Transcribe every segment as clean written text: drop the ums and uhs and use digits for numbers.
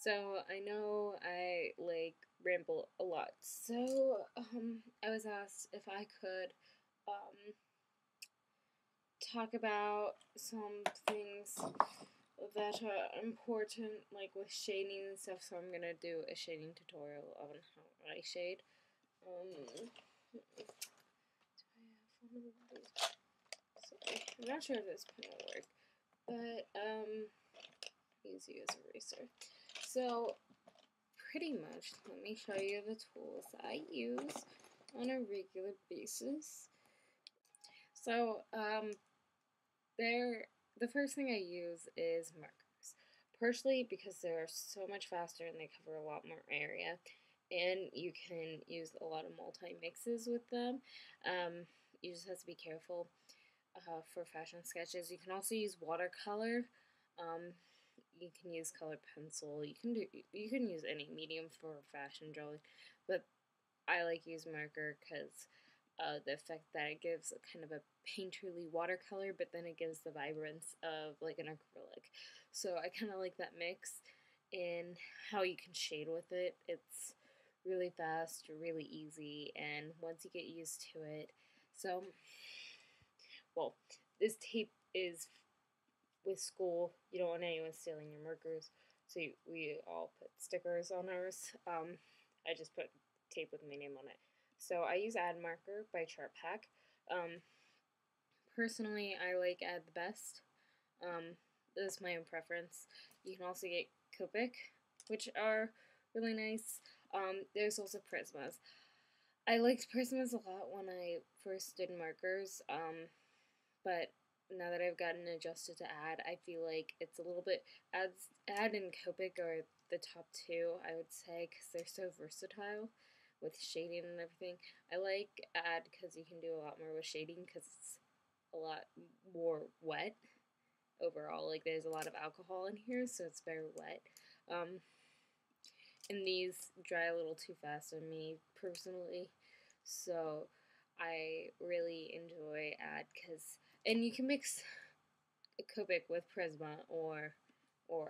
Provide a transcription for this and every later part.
So I know I ramble a lot. So I was asked if I could talk about some things that are important, like with shading and stuff. So I'm gonna do a shading tutorial on how I shade. Do I have one of these? Sorry, I'm not sure if this pen will work, but easy as eraser. So pretty much, let me show you the tools I use on a regular basis. So the first thing I use is markers. Partially because they're so much faster and they cover a lot more area, and you can use a lot of multi-mixes with them. You just have to be careful for fashion sketches. You can also use watercolor. You can use colored pencil. You can use any medium for fashion drawing, but I like use marker because the effect that it gives kind of a painterly watercolor, but then it gives the vibrance of like an acrylic. So I kind of like that mix in how you can shade with it. It's really fast, really easy, and once you get used to it. So, well, this tape is with school. You don't want anyone stealing your markers, so we all put stickers on ours. I just put tape with my name on it. So I use Ad Marker by Chart Pack. Personally, I like Ad the best. This is my own preference. You can also get Copic, which are really nice. There's also Prismas. I liked Prismas a lot when I first did markers, but now that I've gotten adjusted to Ad, I feel like it's a little bit, Ad and Copic are the top two, I would say, because they're so versatile with shading and everything. I like Ad because you can do a lot more with shading because it's a lot more wet overall. Like, there's a lot of alcohol in here, so it's very wet. And these dry a little too fast on me personally, so I really enjoy Ad because, and you can mix Copic with Prisma or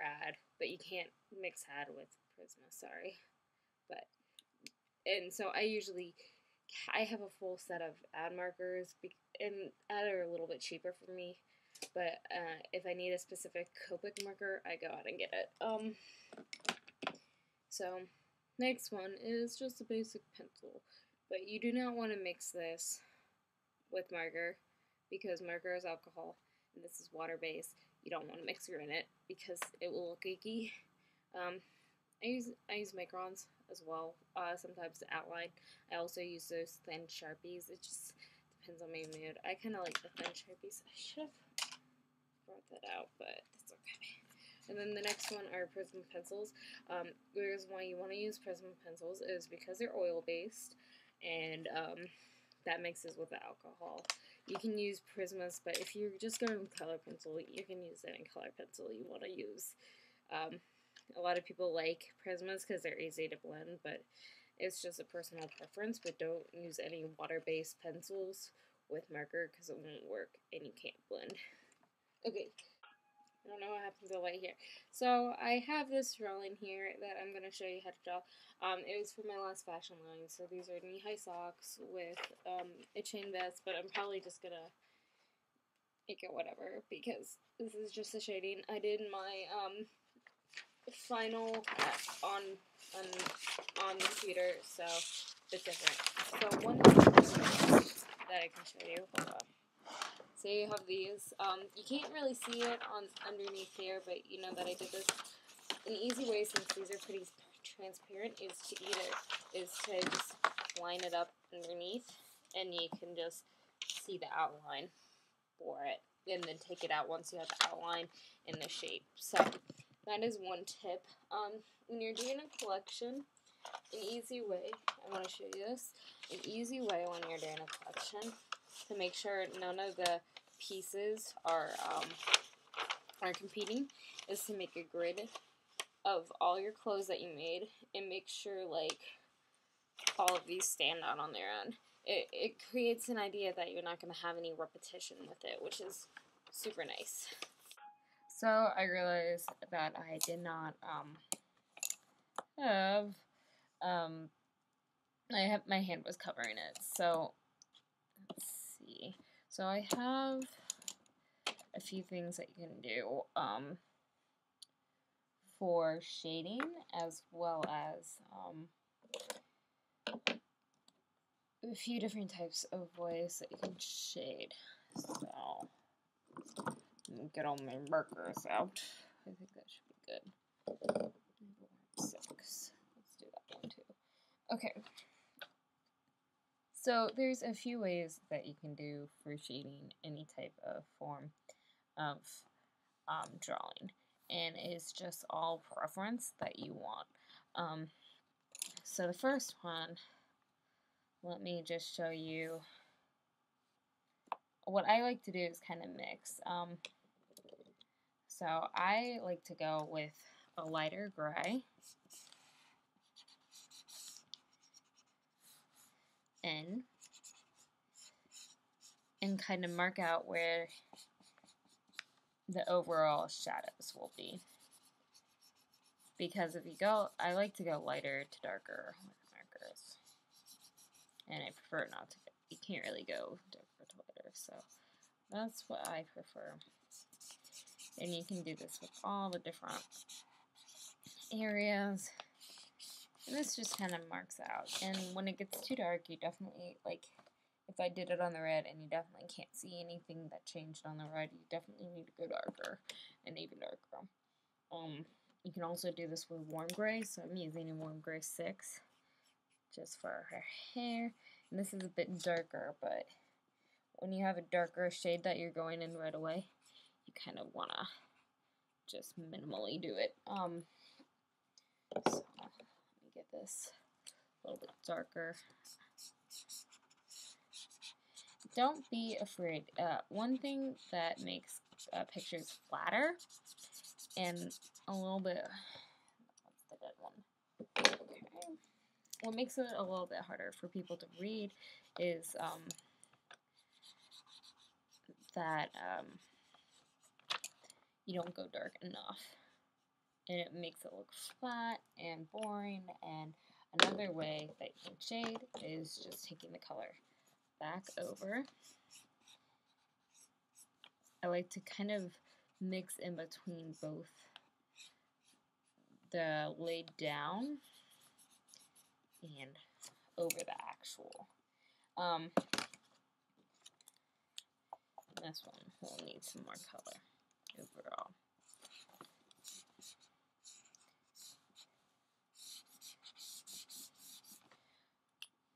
Ad, but you can't mix Ad with Prisma, sorry. But, and so I have a full set of Ad markers, and Ad are a little bit cheaper for me, but if I need a specific Copic marker, I go out and get it. So, next one is just a basic pencil, but you do not want to mix this with marker because marker is alcohol and this is water-based. You don't want to mix in it because it will look icky. I use microns as well, sometimes to outline. I also use those thin Sharpies. It just depends on my mood. I kind of like the thin Sharpies. I should have brought that out, but that's okay. And then the next one are Prism pencils. The reason why you want to use Prism pencils is because they're oil-based, and that mixes with the alcohol. You can use Prismas, but if you're just going with color pencil, you can use any color pencil you want to use. A lot of people like Prismas because they're easy to blend, but it's just a personal preference. But don't use any water-based pencils with marker because it won't work and you can't blend. Okay. I don't know what happened to the light here. So I have this drawing here that I'm going to show you how to draw. It was for my last fashion line. So these are knee-high socks with a chain vest, but I'm probably just going to make it whatever because this is just a shading. I did my final on the computer, so it's different. So one thing that I can show you, hold on. So you have these. You can't really see it on underneath here, but you know that I did this. An easy way, since these are pretty transparent, is to just line it up underneath, and you can just see the outline for it, and then take it out once you have the outline and the shape. So that is one tip. When you're doing a collection, an easy way, I want to show you this, an easy way when you're doing a collection to make sure none of the pieces are competing is to make a grid of all your clothes that you made and make sure like all of these stand out on their own. It creates an idea that you're not going to have any repetition with it, which is super nice. So I realized that I did not have, my hand was covering it, so let's see. So I have a few things that you can do for shading, as well as a few different types of ways that you can shade. So, let me get all my markers out. I think that should be good. 6. Let's do that one too. Okay. So, there's a few ways that you can do for shading any type of form of drawing. And it's just all preference that you want. So, the first one, let me just show you. What I like to do is kind of mix. So I like to go with a lighter gray and kind of mark out where the overall shadows will be. Because if you go, I like to go lighter to darker with markers. And I prefer not to, you can't really go darker to lighter, so that's what I prefer. And you can do this with all the different areas. And this just kind of marks out. And when it gets too dark, you definitely, like, if I did it on the red and you definitely can't see anything that changed on the red, you definitely need to go darker and even darker. You can also do this with warm gray, so I'm using a warm gray 6 just for her hair. And this is a bit darker, but when you have a darker shade that you're going in right away, you kind of want to just minimally do it. So let me get this a little bit darker. Don't be afraid. One thing that makes pictures flatter and a little bit, what's the good one? Okay. What makes it a little bit harder for people to read is that you don't go dark enough. And it makes it look flat and boring. And another way that you can shade is just taking the color back over. I like to kind of mix in between both the laid down and over the actual. This one will need some more color overall.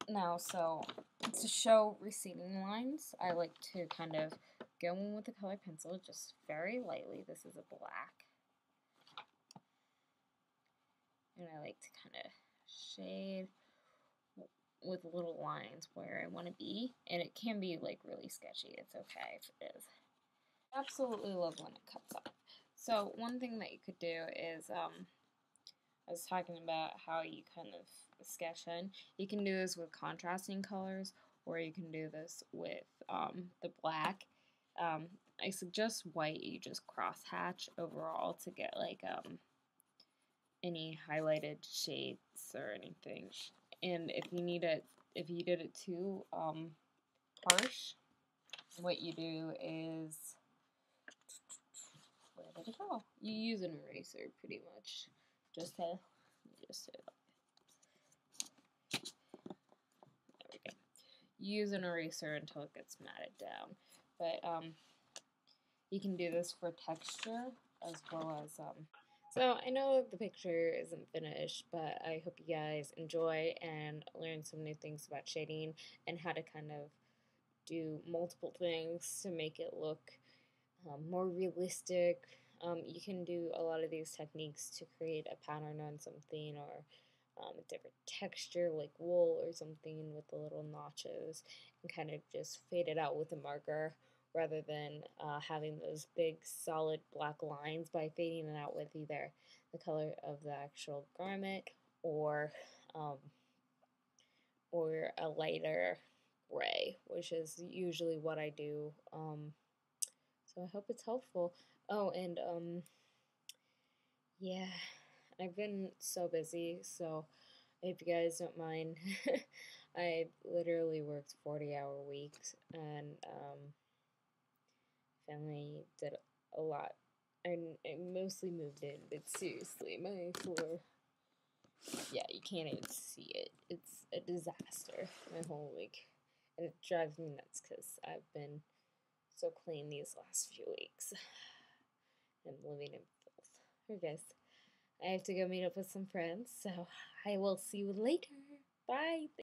Now, so to show receding lines, I like to kind of go in with the color pencil just very lightly. This is a black. And I like to kind of shade with little lines where I want to be. And it can be like really sketchy. It's okay if it is. I absolutely love when it cuts off. So one thing that you could do is, I was talking about how you kind of sketch in. You can do this with contrasting colors, or you can do this with the black. I suggest white. You just cross-hatch overall to get like any highlighted shades or anything. And if you need it, if you did it too harsh, what you do is, where did it go? You use an eraser pretty much, just to say it. There we go. Use an eraser until it gets matted down. But you can do this for texture as well as so I know the picture isn't finished, but I hope you guys enjoy and learn some new things about shading and how to kind of do multiple things to make it look more realistic. You can do a lot of these techniques to create a pattern on something, or a different texture like wool or something with the little notches, and kind of just fade it out with a marker rather than having those big solid black lines by fading it out with either the color of the actual garment or a lighter gray, which is usually what I do. So I hope it's helpful. Oh, and yeah, I've been so busy, so if you guys don't mind, I literally worked 40-hour weeks, and family did a lot. I mostly moved in, but seriously, my floor, yeah, you can't even see it. It's a disaster, my whole week. And it drives me nuts because I've been so clean these last few weeks. I'm living in filth. Okay, guys, I have to go meet up with some friends, so I will see you later. Bye.